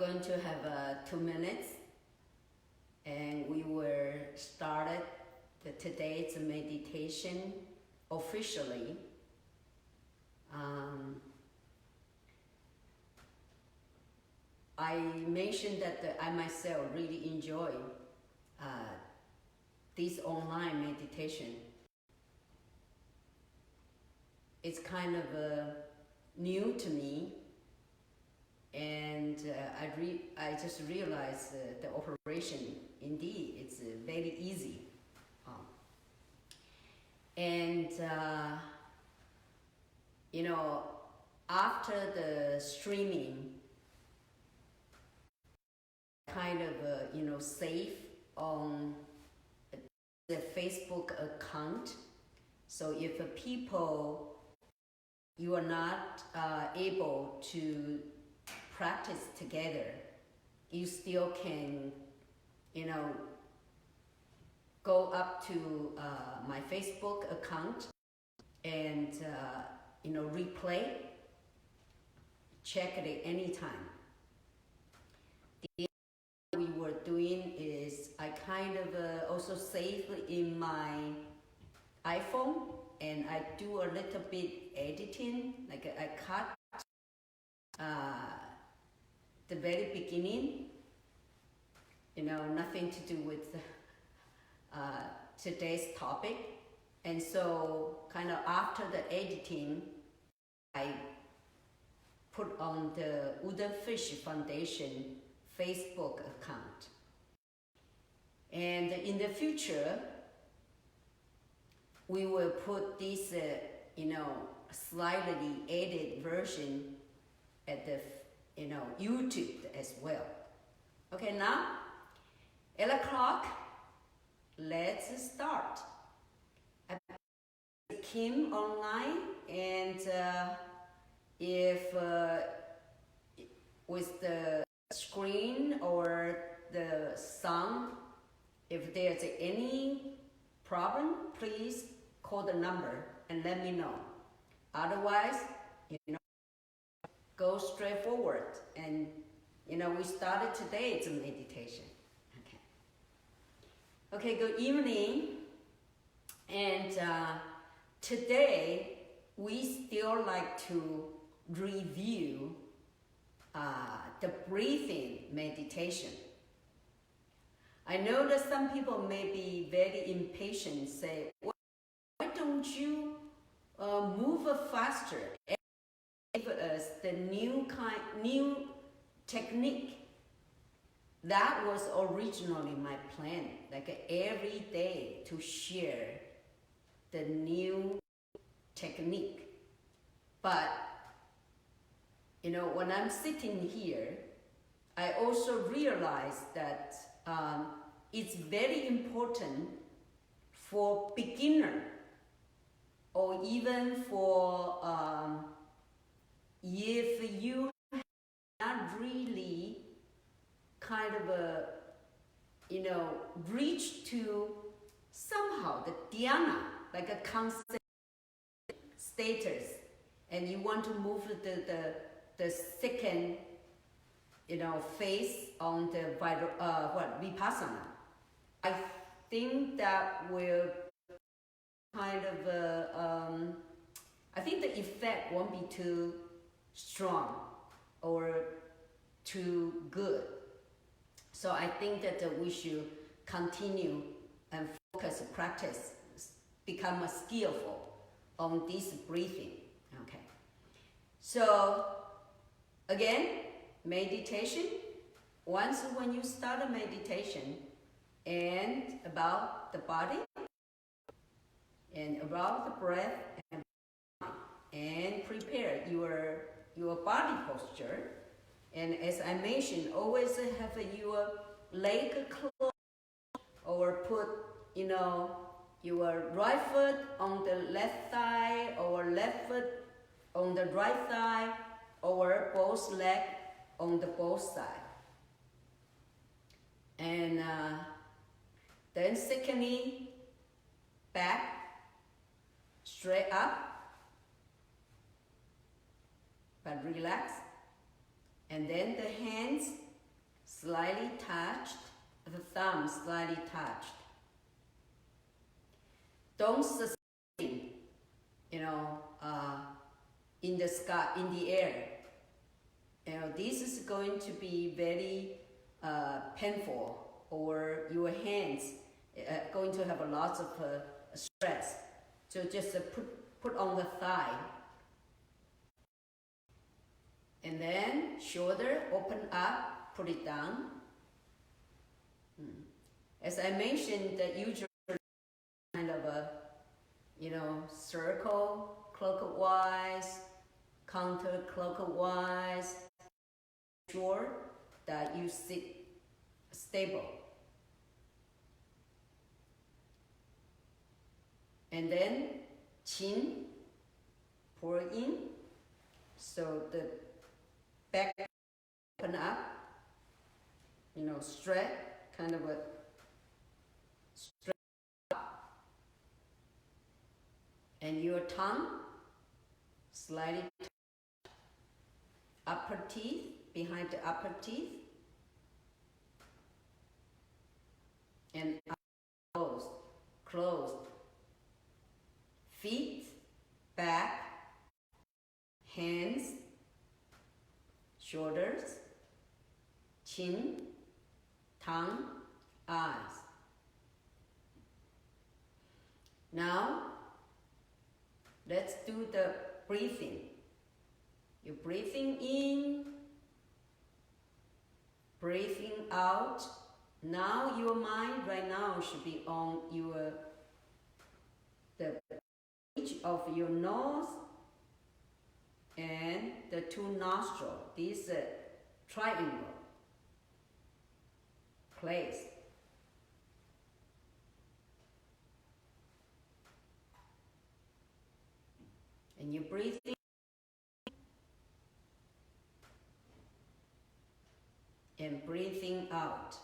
going to have 2 minutes, and we will start today's meditation officially. I mentioned that I myself really enjoy this online meditation. It's kind of new to me, and I just realized the operation indeed it's very easy. After the streaming, kind of save on the Facebook account. So if you are not able to practice together, you still can, go up to my Facebook account and, replay, check it anytime. The we were doing is I kind of also save in my iPhone, and I do a little bit editing, like I cut the very beginning, nothing to do with today's topic. And so kind of after the editing, I put on the Woodenfish Foundation Facebook account. And in the future, we will put this, slightly edited version at the, YouTube as well. Okay, now, 8 o'clock, let's start. I put Kim online, and if with the screen or the sound, if there's any problem, please call the number and let me know. Otherwise, go straight forward. And, we started today's meditation. Okay, good evening. And today, we still like to review the breathing meditation. I know that some people may be very impatient, say, why don't you move faster and give us the new technique? That was originally my plan, like every day to share the new technique. But, when I'm sitting here, I also realize that it's very important for beginner, or even for if you have not really kind of reach to somehow the dhyana, like a concept status, and you want to move the second phase on the vipassana. I think that will kind of I think the effect won't be too strong or too good. So I think that we should continue and focus, practice, become skillful on this breathing. Okay. So again, meditation. Once when you start a meditation, and about the body, and about the breath, and prepare your body posture. And as I mentioned, always have your leg closed, or put, your right foot on the left thigh, or left foot on the right thigh, or both legs on the both sides. And then secondly, back, straight up, but relax. And then the hands slightly touched, the thumb slightly touched. Don't sustain, in the sky, in the air. This is going to be very painful, or your hands going to have a lot of stress. So just put on the thigh. And then shoulder open up, put it down. As I mentioned, that usually kind of a, circle clockwise, counterclockwise. Sure that you sit stable. And then chin, pour in, so the back open up, stretch, kind of a stretch up. And your tongue slightly upper teeth, behind the upper teeth, and closed. Feet, back, hands, shoulders, chin, tongue, eyes. Now, let's do the breathing. You're breathing in, breathing out. Now your mind right now should be on the edge of your nose and the two nostrils. This triangle place. And you breathe in and breathing out.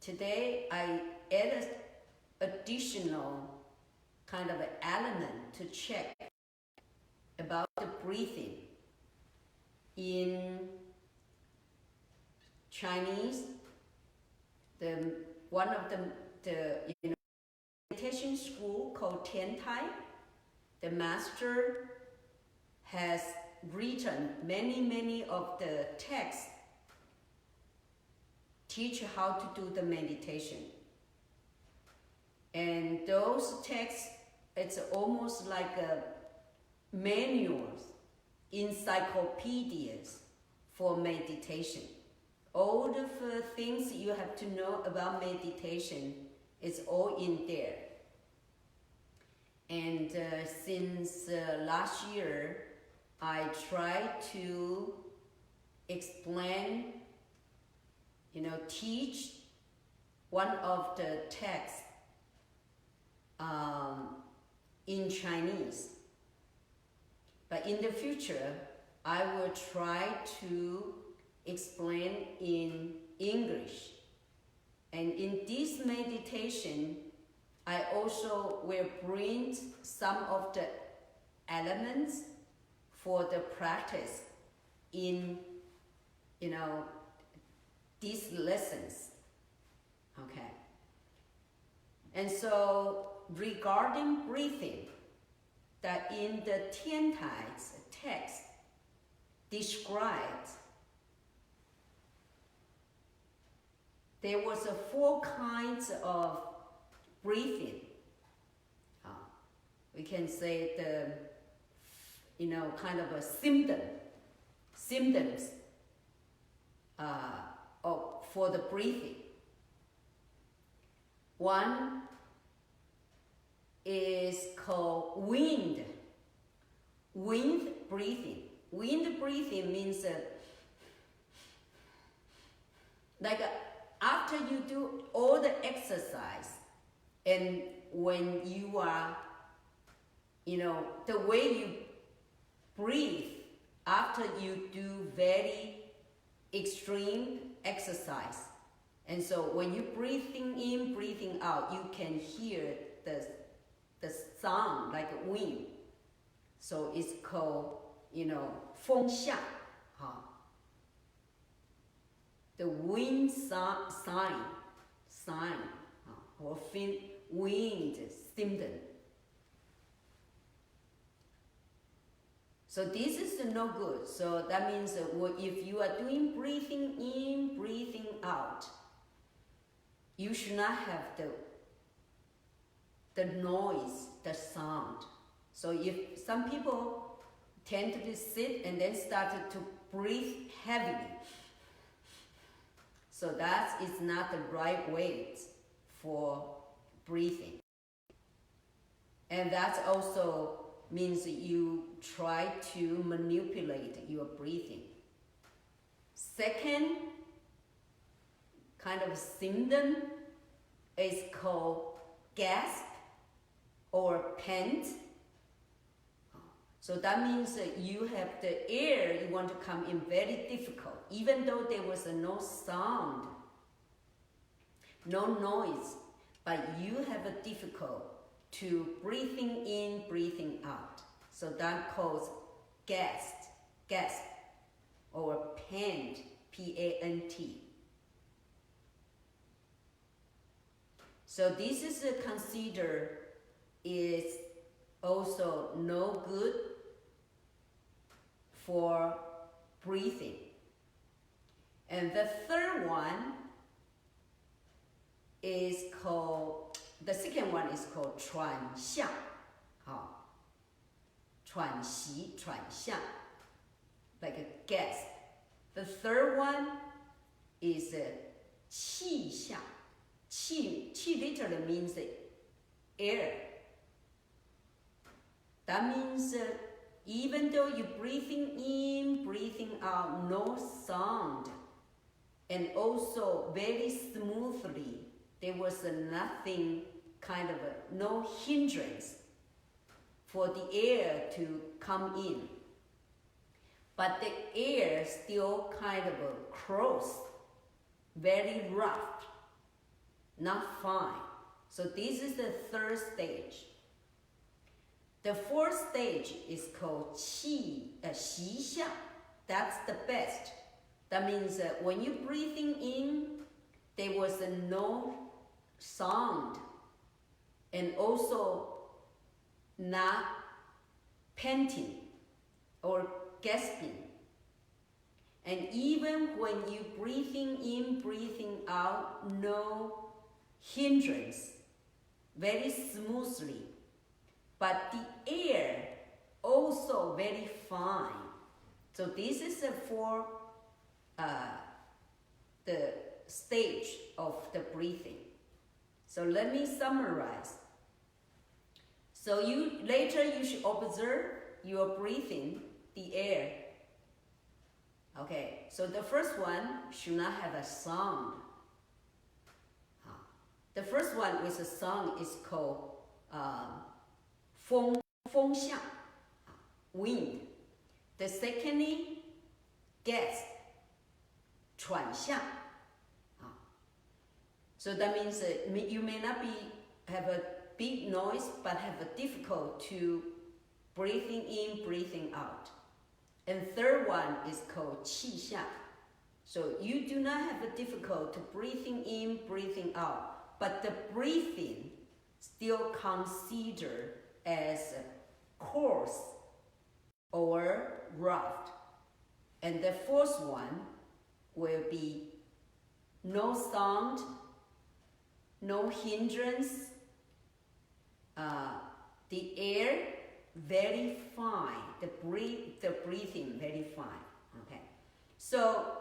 Today I added additional kind of an element to check about the breathing. In Chinese, one of the meditation school called Tiantai, the master has written many of the texts teach how to do the meditation. And those texts, it's almost like manuals, encyclopedias for meditation. All the things you have to know about meditation is all in there. And since last year, I tried to explain, teach one of the texts in Chinese. But in the future, I will try to explain in English. And in this meditation, I also will bring some of the elements for the practice in, these lessons. Okay. And so regarding breathing, that in the Tiantai's text described, there was 4 kinds of breathing. We can say the, kind of a symptoms for the breathing. One is called wind breathing. Wind breathing means after you do all the exercise, and when you are, the way you breathe after you do very extreme exercise. And so when you breathing in, breathing out, you can hear the sound like wind. So it's called, 风向, the wind sign, or wind symptom. So this is no good. So that means if you are doing breathing in, breathing out, you should not have the noise, the sound. So if some people tend to sit and then started to breathe heavily, so that is not the right way for breathing. And that also means you try to manipulate your breathing. Second kind of symptom is called gasp or pant. So that means you have the air you want to come in very difficult, even though there was no sound, no noise, but you have a difficult to breathing in, breathing out. So that calls gasp, or pant, P-A-N-T. So this is considered is also no good for breathing. And the third one is called, the second one is called 喘相, 喘息, 喘相, like a gasp. The third one is 气相. 气 literally means air. That means even though you're breathing in, breathing out, no sound, and also very smoothly, there was nothing, no hindrance for the air to come in. But the air still coarse, very rough, not fine. So this is the third stage. The fourth stage is called 息相. That's the best. That means when you're breathing in, there was no sound, and also not panting or gasping. And even when you're breathing in, breathing out, no hindrance, very smoothly. But the air also very fine. So this is for the stage of the breathing. So let me summarize. So later you should observe your breathing, the air. Okay, so the first one should not have a sound. The first one with a sound is called 风向, wind. The secondly, gasp, 喘相. So that means you may not have a big noise, but have a difficult to breathing in, breathing out. And third one is called 气相. So you do not have a difficult to breathing in, breathing out, but the breathing still considered as coarse or rough. And the fourth one will be no sound, no hindrance, the air very fine, the breathing very fine. Okay, so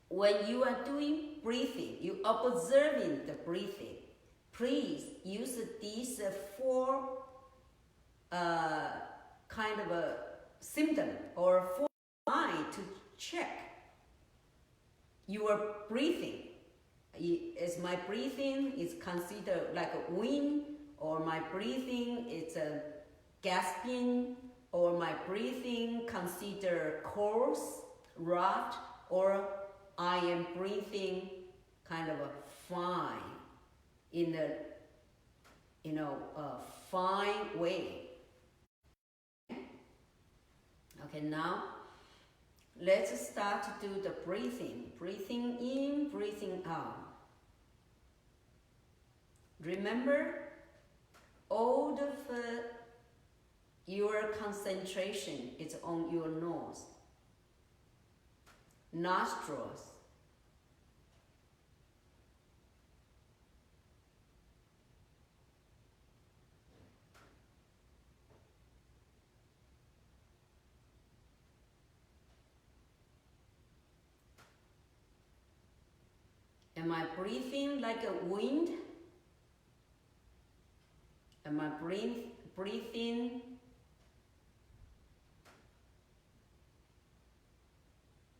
when you are doing breathing, you observing the breathing, please use these four kind of a symptom or four signs to check your breathing. Is my breathing is considered like a wind, or my breathing is a gasping, or my breathing considered coarse, rough, or I am breathing kind of a fine, in a fine way. Okay, now let's start to do the breathing. Breathing in, breathing out. Remember, all of your concentration is on your nose, nostrils. Am I breathing like a wind? Am I breathing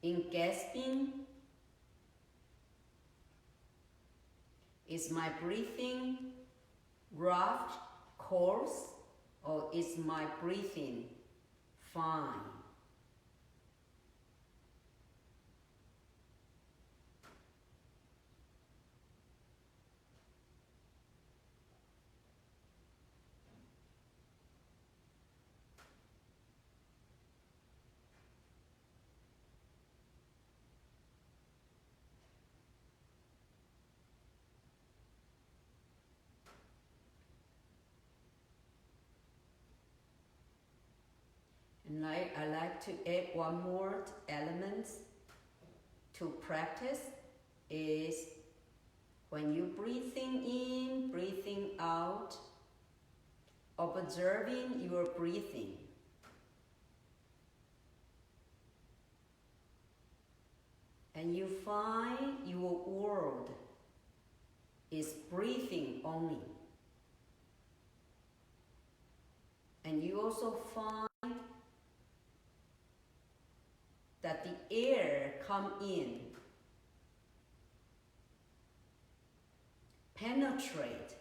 in gasping? Is my breathing rough, coarse, or is my breathing fine? And I like to add one more element to practice is when you breathing in, breathing out, observing your breathing. And you find your world is breathing only. And you also find that the air come in, penetrate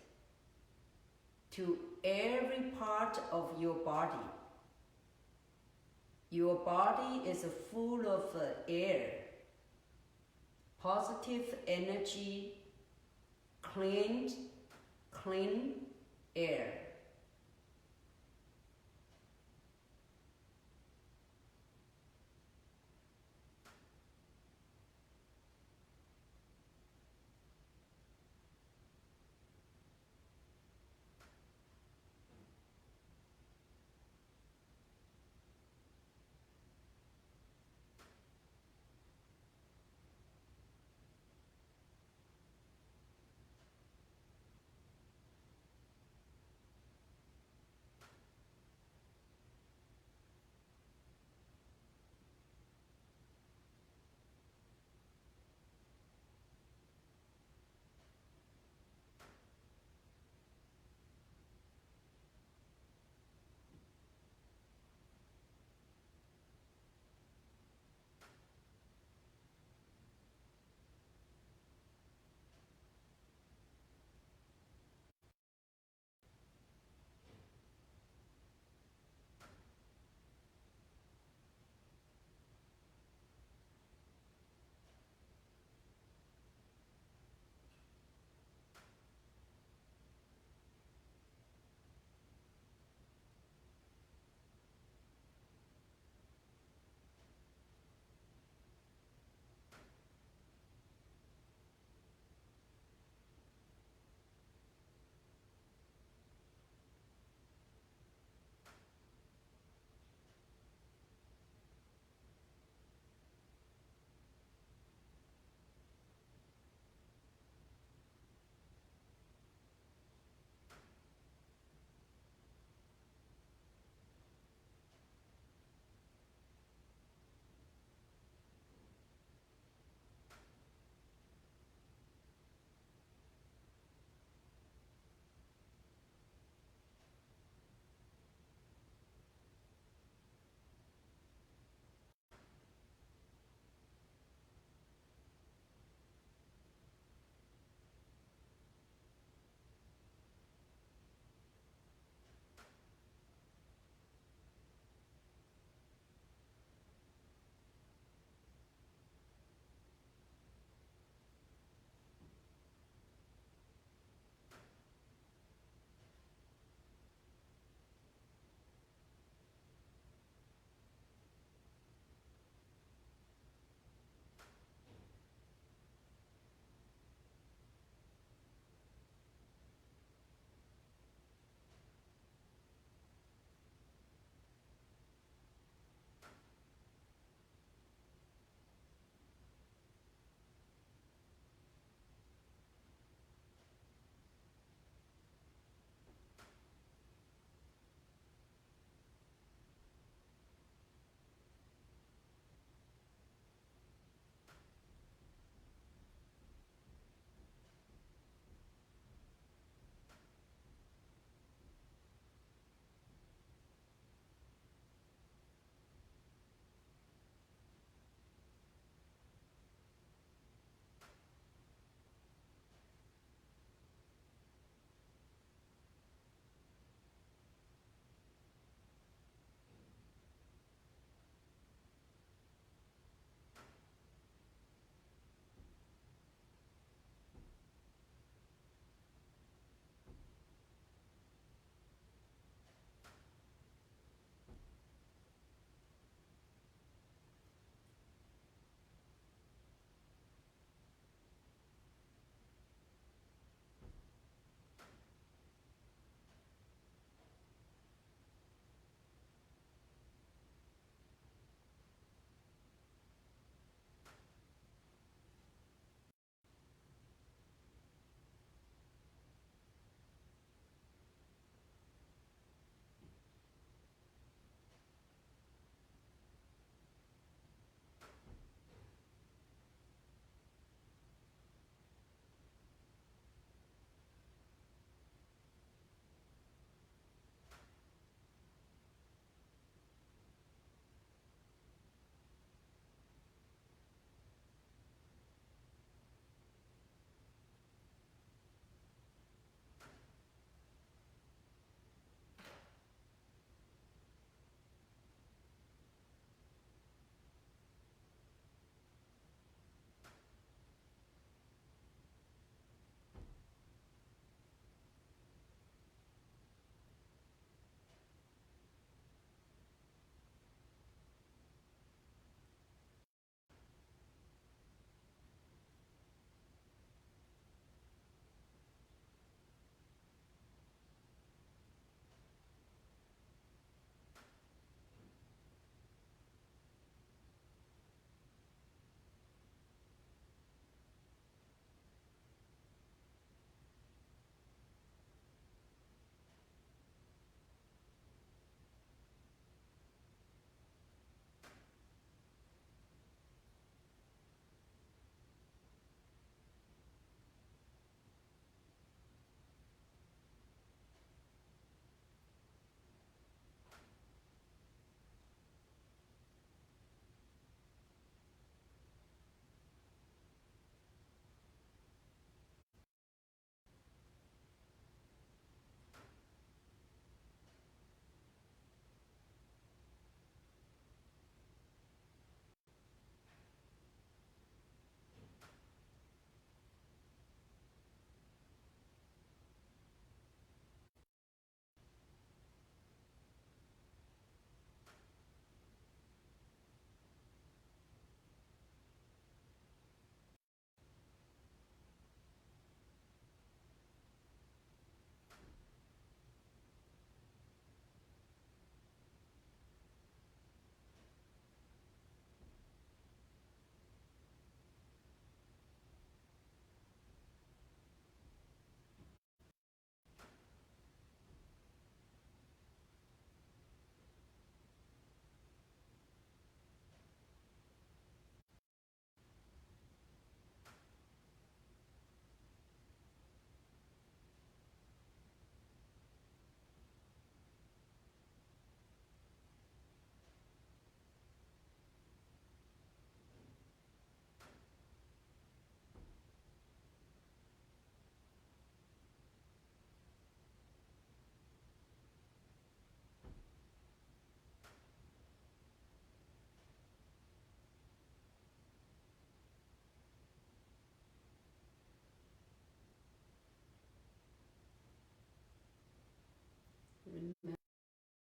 to every part of your body. Your body is full of air, positive energy, clean air.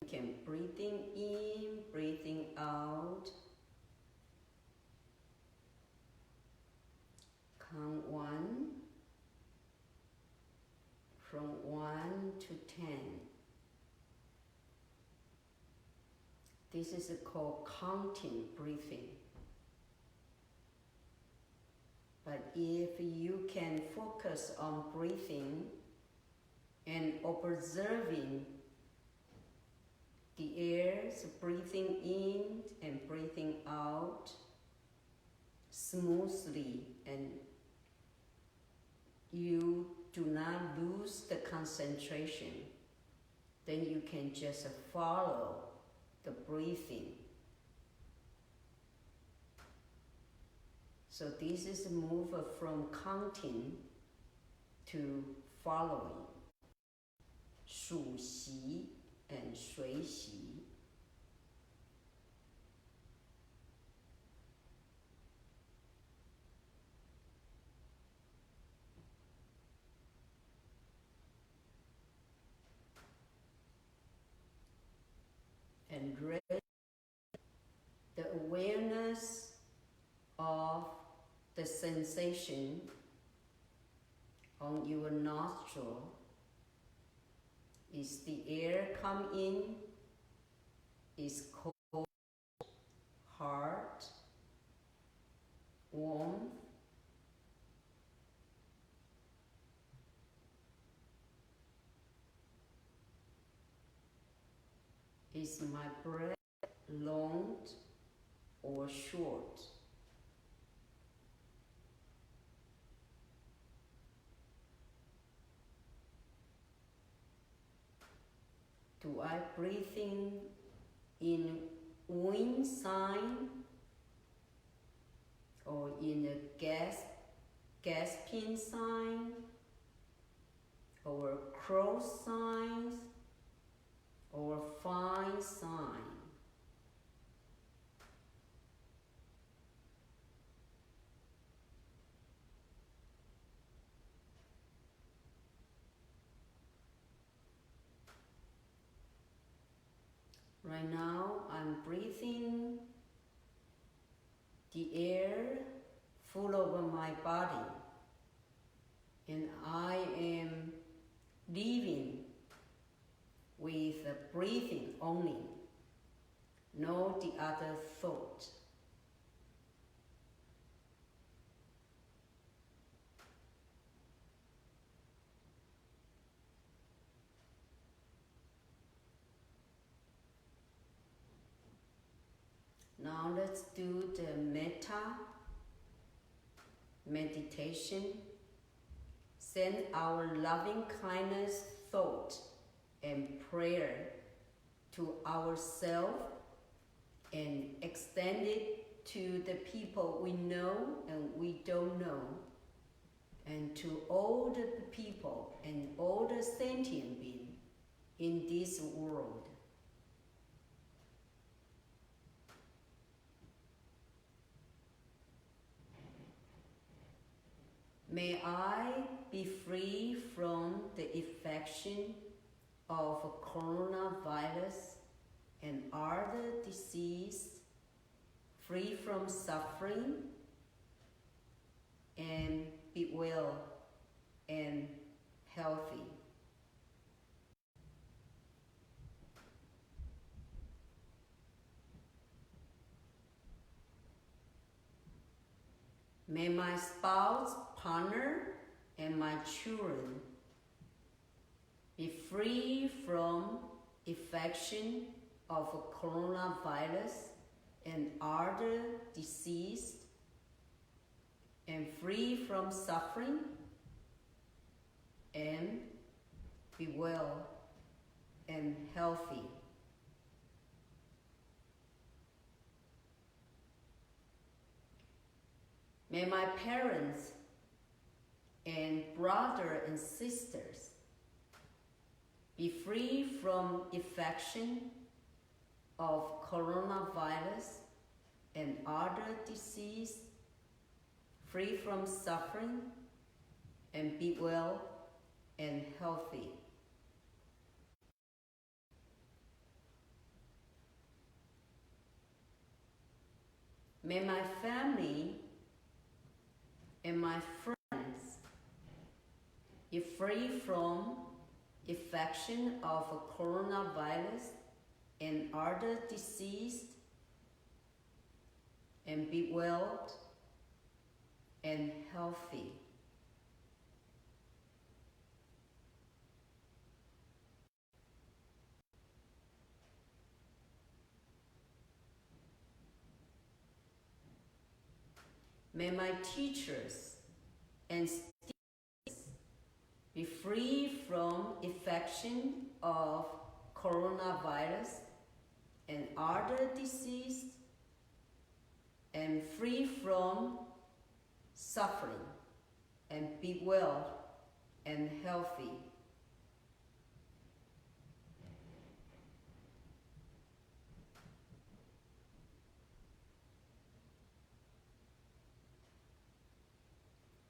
You can breathing in, breathing out. Count 1 from 1 to 10. This is called counting breathing. But if you can focus on breathing and observing the air's breathing in and breathing out smoothly, and you do not lose the concentration, then you can just follow the breathing. So this is a move from counting to following. 数息 and 随息. And the awareness of the sensation on your nostril. Is the air come in, is cold, hard, warm? Is my breath long or short? Do I breathe in wind sign or in a gasping sign or cross signs or fine sign? Right now, I'm breathing the air full over my body, and I am living with the breathing only, no the other thought. Now let's do the metta meditation. Send our loving kindness thought and prayer to ourselves and extend it to the people we know and we don't know, and to all the people and all the sentient beings in this world. May I be free from the infection of coronavirus and other disease, free from suffering, and be well and healthy. May my spouse, partner, and my children be free from infection of coronavirus and other disease, and free from suffering, and be well and healthy. May my parents and brothers and sisters be free from infection of coronavirus and other disease, free from suffering, and be well and healthy. May my family and my friends be free from infection of coronavirus and other disease, and be well and healthy. May my teachers and students be free from infection of coronavirus and other disease, and free from suffering, and be well and healthy.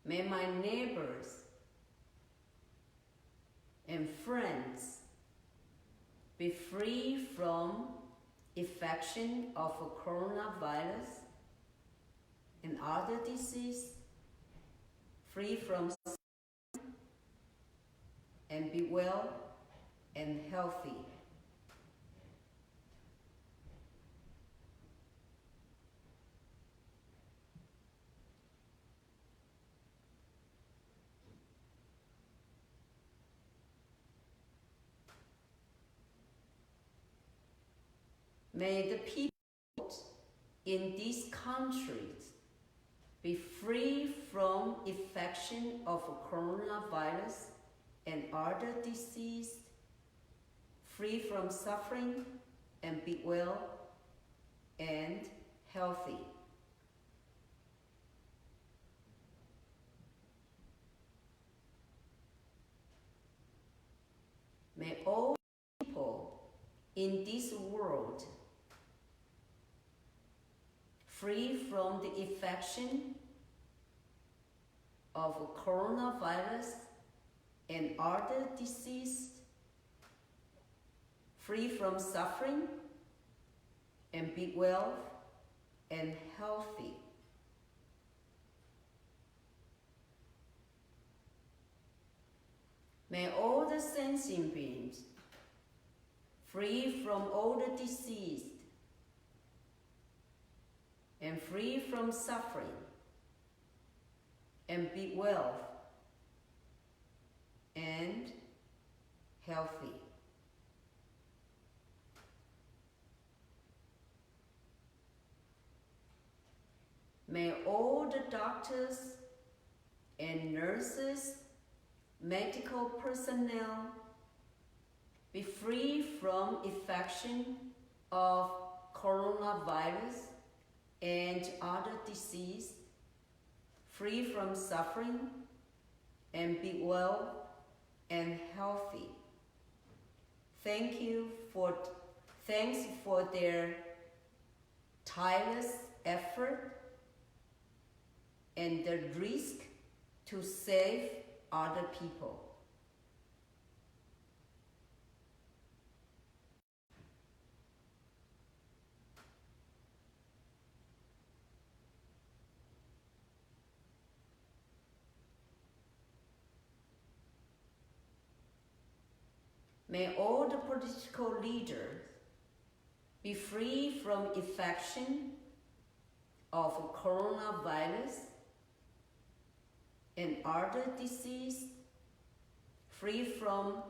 May my neighbors and friends be free from infection of coronavirus and other disease, free from suffering, and be well and healthy. May the people in these countries be free from infection of coronavirus and other disease, free from suffering, and be well and healthy. May all people in this world free from the infection of coronavirus and other disease, free from suffering, and be well and healthy. May all the sentient beings free from all the disease and free from suffering, and be well and healthy. May all the doctors and nurses, medical personnel be free from infection of coronavirus and other disease, free from suffering, and be well and healthy. Thanks for their tireless effort and the risk to save other people. May all the political leaders be free from infection of coronavirus and other disease, free from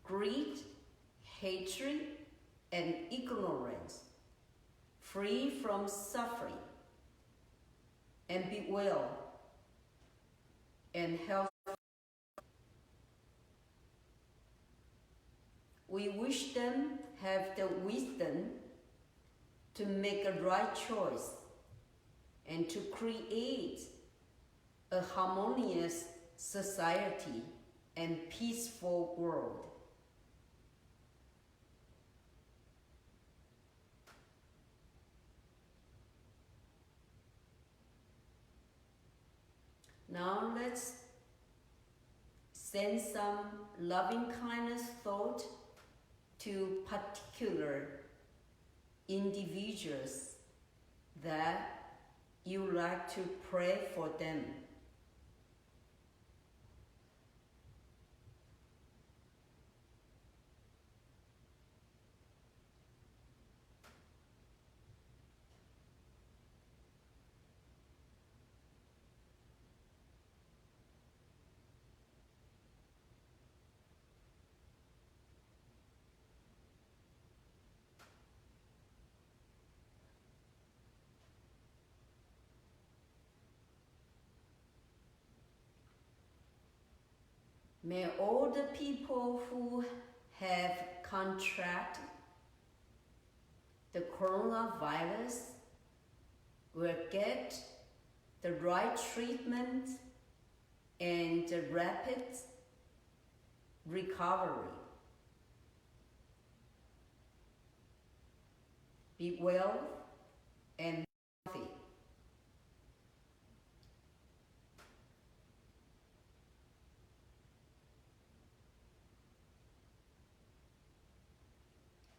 greed, hatred, and ignorance, free from suffering, and be well and healthy. We wish them have the wisdom to make a right choice and to create a harmonious society and peaceful world. Now let's send some loving kindness thought to particular individuals that you like to pray for them. May all the people who have contracted the coronavirus will get the right treatment and the rapid recovery. Be well and healthy.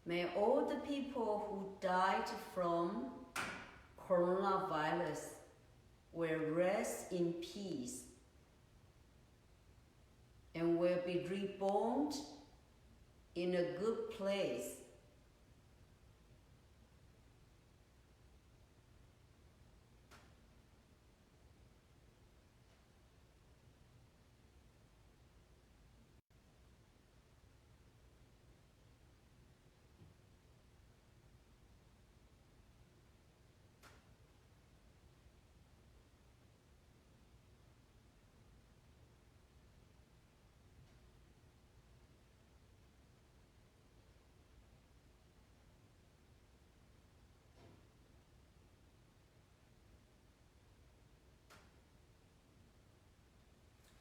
May all the people who died from coronavirus will rest in peace and will be reborn in a good place.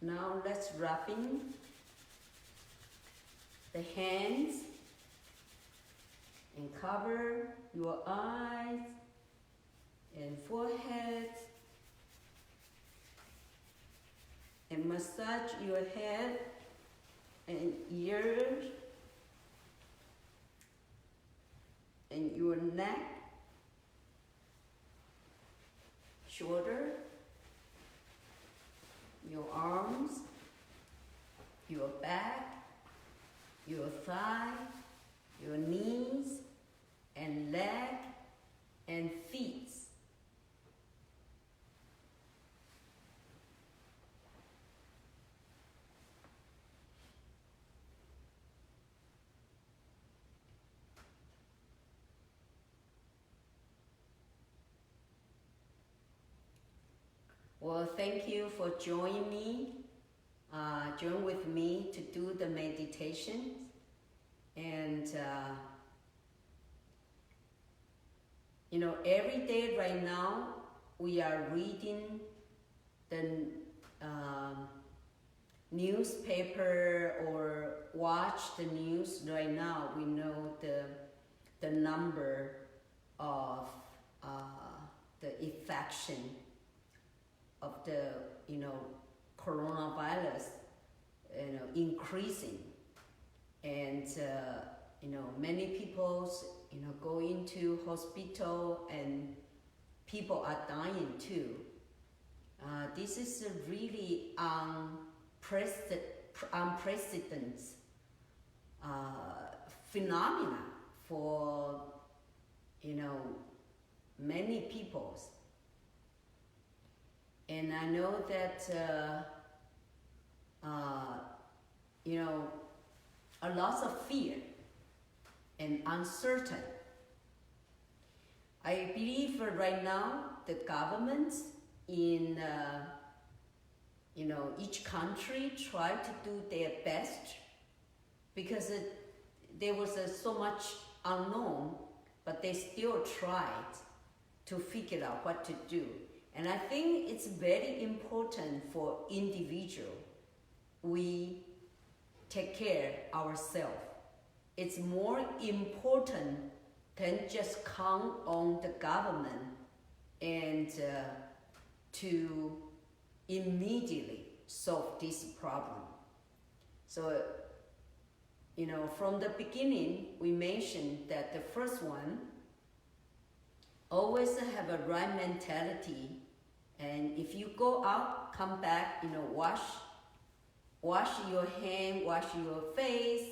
Now let's rub in the hands and cover your eyes and forehead and massage your head and ears and your neck, shoulder, your arms, your back, your thigh, your knees, and leg, and feet. Well, thank you for joining me. Join with me to do the meditation. And, every day right now, we are reading the newspaper or watch the news. Right now, we know the number of the infection of the coronavirus increasing, and many people go into hospital and people are dying too. This is a really unprecedented phenomena for many peoples. And I know that, a lot of fear and uncertain. I believe right now the governments in each country try to do their best, because there was so much unknown, but they still tried to figure out what to do. And I think it's very important for individual. We take care ourselves. It's more important than just count on the government and to immediately solve this problem. So, from the beginning, we mentioned that the first one, always have a right mentality. And if you go out, come back, wash your hand, wash your face,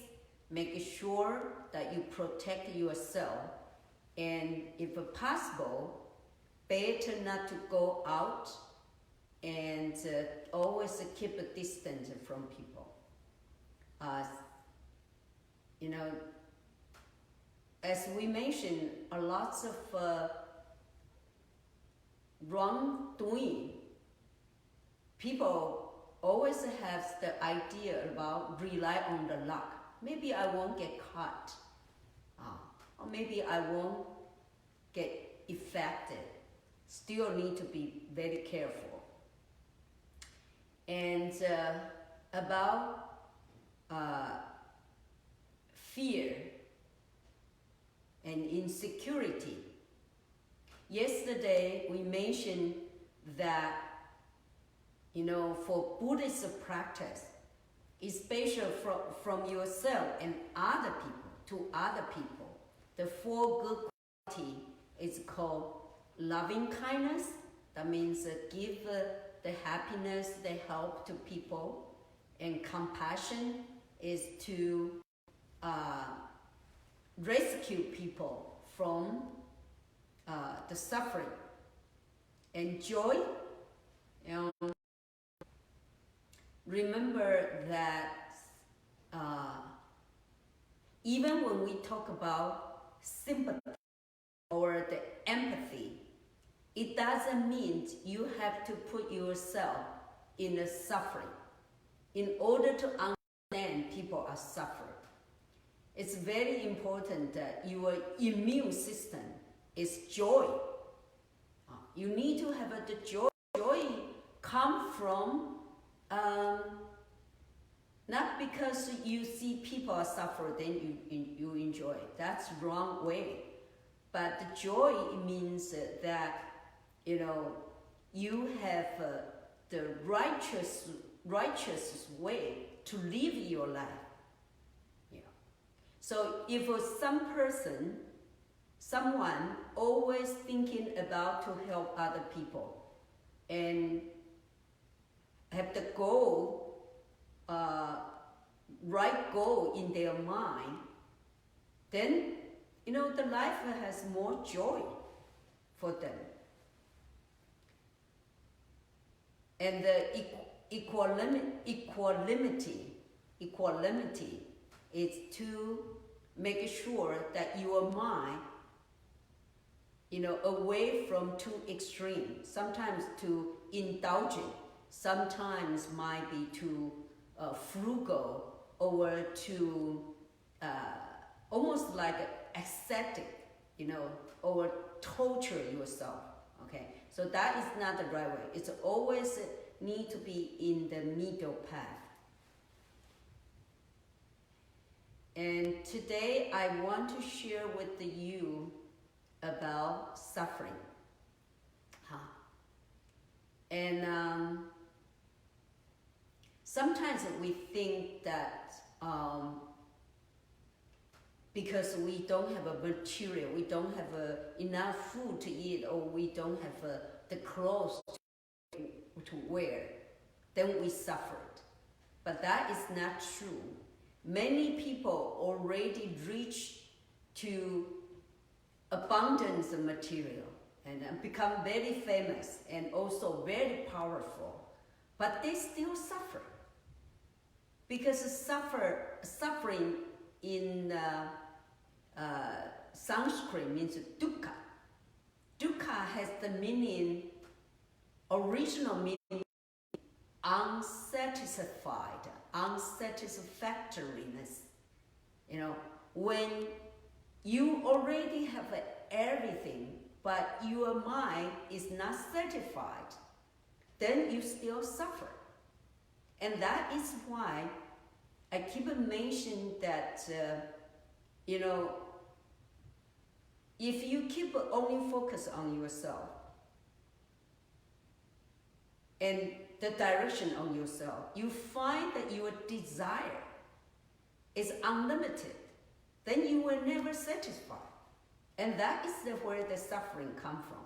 make sure that you protect yourself. And if possible, better not to go out and always keep a distance from people. As we mentioned, a lot of wrongdoing. People always have the idea about rely on the luck. Maybe I won't get caught, or maybe I won't get affected. Still need to be very careful. And about fear and insecurity. Yesterday we mentioned that, for Buddhist practice, especially from yourself and other people to other people, the 4 good qualities is called loving kindness. That means give the happiness, the help to people. And compassion is to rescue people from the suffering. And joy, remember that even when we talk about sympathy or the empathy, it doesn't mean you have to put yourself in a suffering in order to understand people are suffering. It's very important that your immune system is joy. You need to have the joy. Joy come from not because you see people suffer, then you enjoy. That's the wrong way. But the joy means that you have the righteous way to live your life. So if someone always thinking about to help other people and have the goal, right goal in their mind, then the life has more joy for them. And the equanimity is to make sure that your mind, away from too extreme, sometimes too indulgent, sometimes might be too frugal, or too almost like ascetic, or torture yourself. Okay, so that is not the right way. It's always need to be in the middle path. And today I want to share with you about suffering. And sometimes we think that because we don't have a material, we don't have enough food to eat, or we don't have the clothes to wear, then we suffered. But that is not true. Many people already reach to abundance of material and become very famous and also very powerful, but they still suffer. Because suffering in Sanskrit means dukkha. Dukkha has the meaning, original meaning, unsatisfied, unsatisfactoriness. When you already have everything, but your mind is not satisfied, then you still suffer. And that is why I keep mentioning that, if you keep only focus on yourself and the direction on yourself, you find that your desire is unlimited, then you will never satisfy. And that is where the suffering comes from.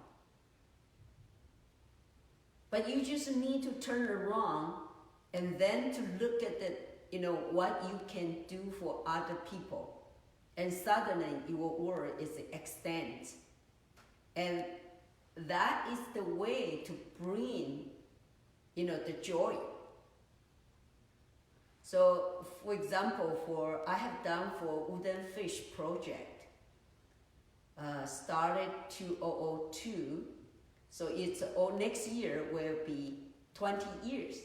But you just need to turn around and then to look at what you can do for other people. And suddenly your world is extended. And that is the way to bring, the joy. So, for example, I have done for Woodenfish project, started 2002. So it's next year will be 20 years.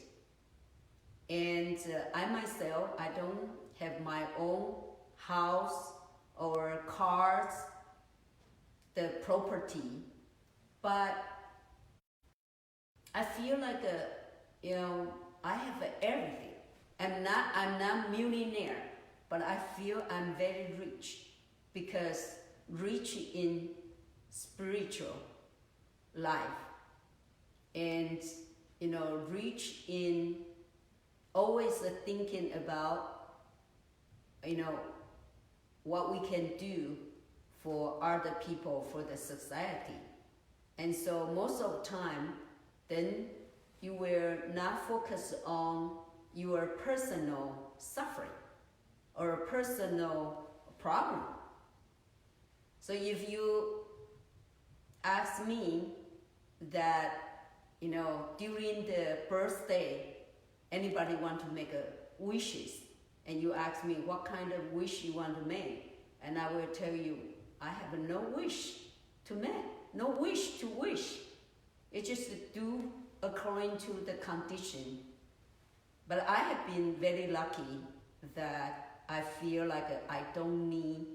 And I myself, I don't have my own house or cars, the property, but I feel like I have everything. I'm not millionaire, but I feel I'm very rich, because rich in spiritual life, and rich in always thinking about what we can do for other people, for the society. And so most of the time, then you will not focus on your personal suffering or personal problem. So if you ask me that, during the birthday, anybody want to make wishes, and you ask me what kind of wish you want to make, and I will tell you, I have no wish to make, no wish to wish. It's just do according to the condition. But I have been very lucky that I feel like I don't need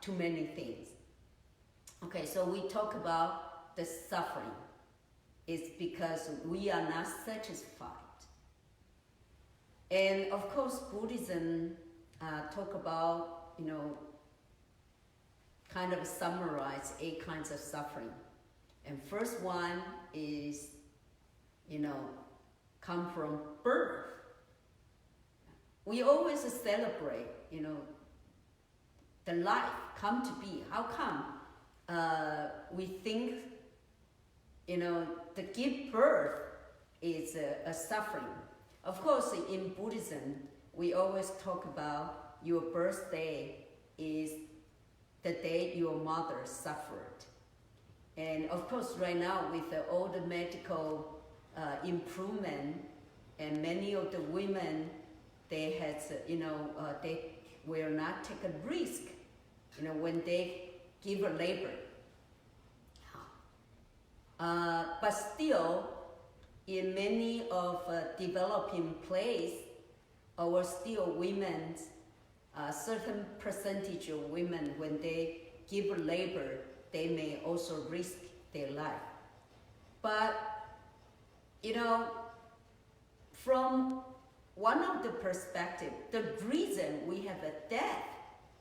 too many things. Okay, so we talk about the suffering. It's because we are not satisfied. And of course, Buddhism talk about, kind of summarize 8 kinds of suffering. And first one is, come from birth. We always celebrate, the life come to be. How come we think, the give birth is a suffering? Of course, in Buddhism, we always talk about your birthday is the day your mother suffered. And of course, right now with all the medical improvement, and many of the women, they had, they will not take a risk, when they give a labor. But still, in many of developing places, or still women, a certain percentage of women, when they give labor, they may also risk their life. But, from one of the perspective, the reason we have a death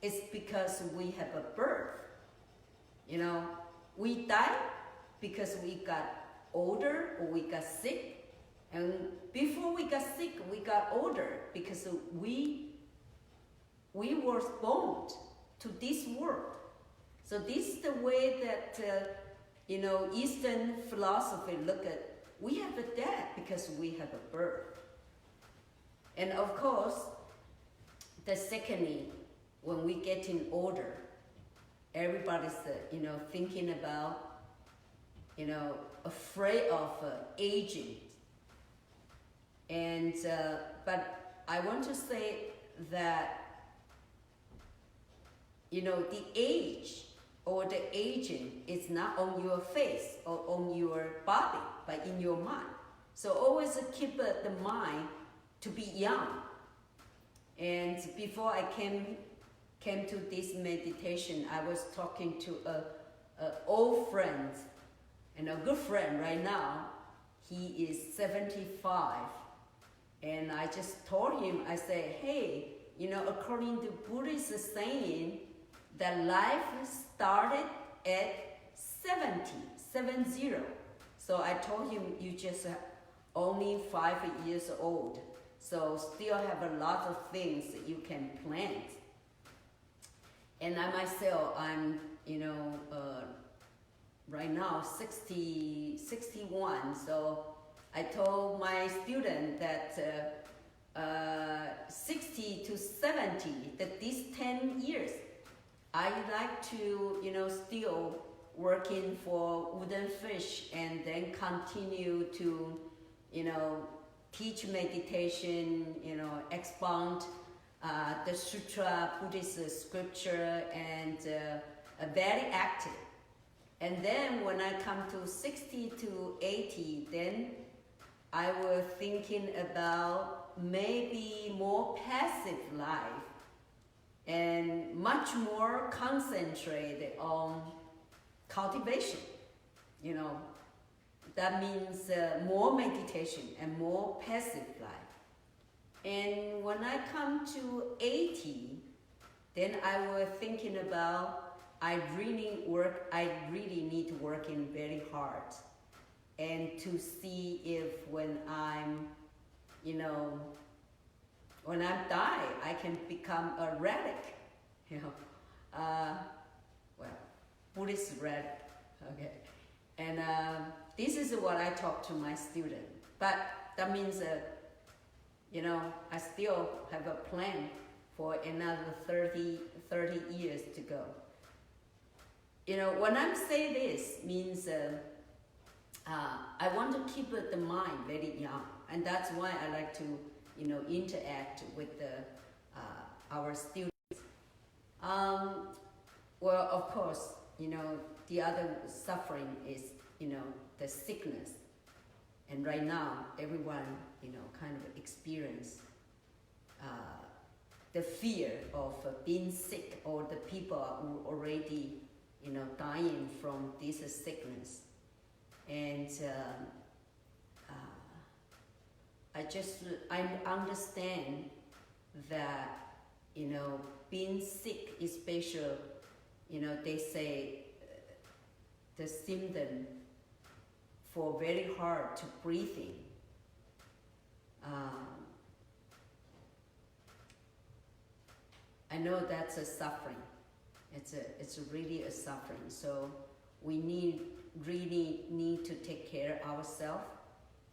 is because we have a birth. We die because we got older or we got sick. And before we got sick, we got older because we were born to this world. So this is the way that, Eastern philosophy look at, we have a death because we have a birth. And of course, the secondly, when we getting older, everybody's, thinking about, afraid of aging. And, but I want to say that, the age or the aging is not on your face or on your body, but in your mind. So always keep the mind to be young. And before I came to this meditation, I was talking to an old friend, and a good friend right now. He is 75. And I just told him, I said, hey, according to Buddhist saying, that life started at 70. So I told him, you just only 5 years old. So still have a lot of things that you can plant. And I myself, I'm, right now 61. So I told my student that 60 to 70, that these 10 years, I like to, still working for Woodenfish and then continue to, teach meditation, expound the sutra, Buddhist scripture, and very active. And then when I come to 60 to 80, then I was thinking about maybe more passive life and much more concentrated on cultivation. That means more meditation and more passive life. And when I come to 80, then I was thinking about I really need to work in very hard, and to see if when I'm die, I can become a relic, Buddhist relic, okay. And this is what I talk to my student. But that means I still have a plan for another 30 years to go. When I say this, means I want to keep the mind very young, and that's why I like to, interact with our students. Well, of course, the other suffering is, the sickness, and right now everyone, kind of experience the fear of being sick, or the people who already dying from this sickness. And I understand that, being sick, especially, they say the symptom for very hard to breathing. I know that's a suffering. It's really a suffering. So we really need to take care of ourselves,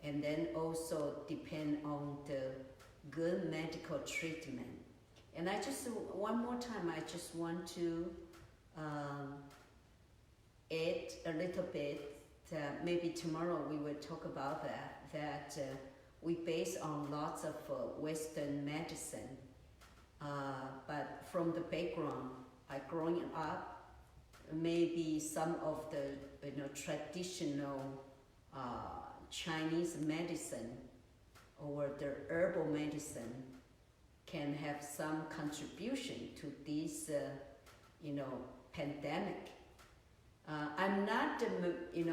and then also depend on the good medical treatment. And I just, one more time, I just want to add a little bit. Maybe tomorrow we will talk about that we base on lots of Western medicine, but from the background, growing up, maybe some of the traditional Chinese medicine or the herbal medicine can have some contribution to this pandemic. I'm not a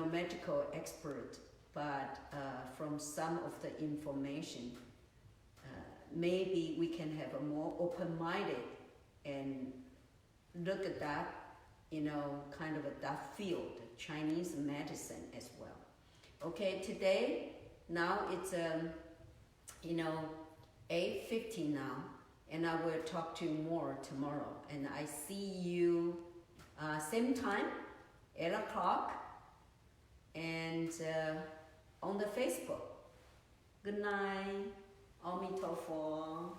medical expert, but from some of the information, maybe we can have a more open-minded and look at that, kind of that field, Chinese medicine as well. Okay, today, now it's 8:50 now, and I will talk to you more tomorrow. And I see you same time, 8 o'clock, and on the Facebook. Good night. Amitofo.